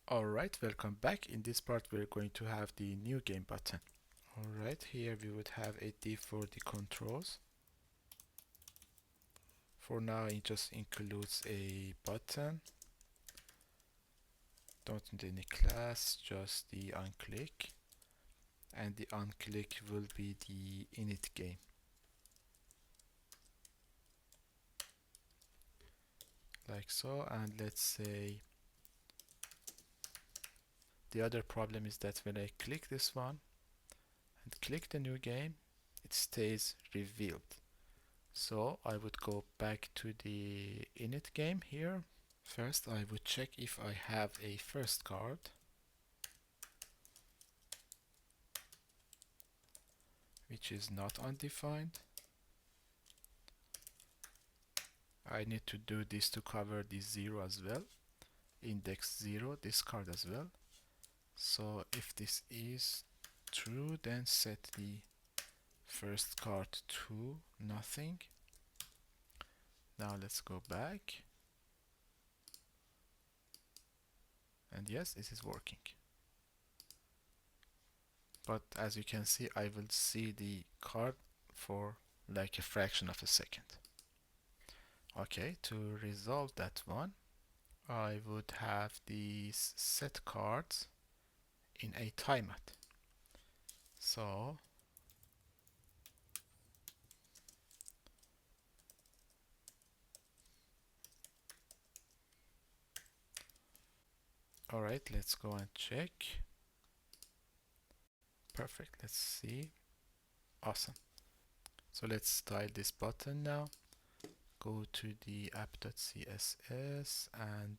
Alright, welcome back. In this part we're going to have the new game button. Alright, here we would have a div for the controls. For now it just includes a button. Don't need any class, just the onClick. And the onClick will be the init game. Like so, and let's say the other problem is that when I click this one and click the new game, it stays revealed. So I would go back to the init game here. First I would check if I have a first card. Which is not undefined. I need to do this to cover the 0 as well. Index 0, this card as well. So if this is true, then set the first card to nothing. Now let's go back. And yes, this is working. But as you can see, I will see the card for like a fraction of a second. Okay, to resolve that one, I would have these set cards in a timeout. So alright, let's go and check. Perfect, let's see. Awesome. So let's style this button now. Go to the app.css and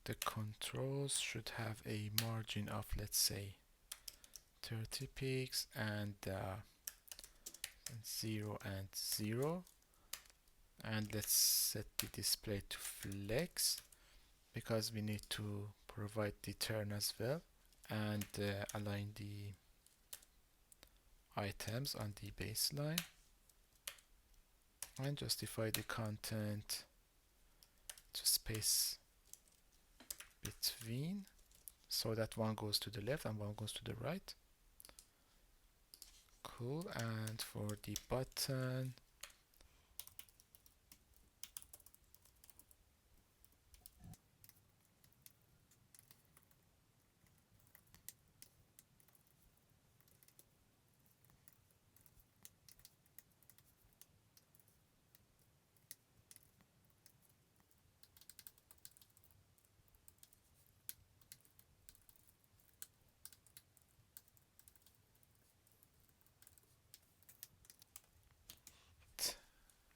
the controls should have a margin of, let's say, 30 pixels and 0 and 0. And let's set the display to flex because we need to provide the turn as well, and align the items on the baseline and justify the content to space between so that one goes to the left and one goes to the right. Cool. And for the button,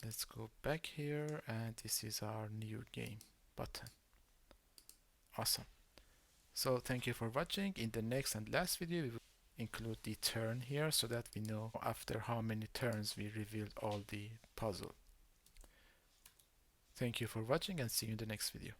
let's go back here, and this is our new game button. Awesome. So thank you for watching. In the next and last video we will include the turn here so that we know after how many turns we revealed all the puzzle. Thank you for watching and see you in the next video.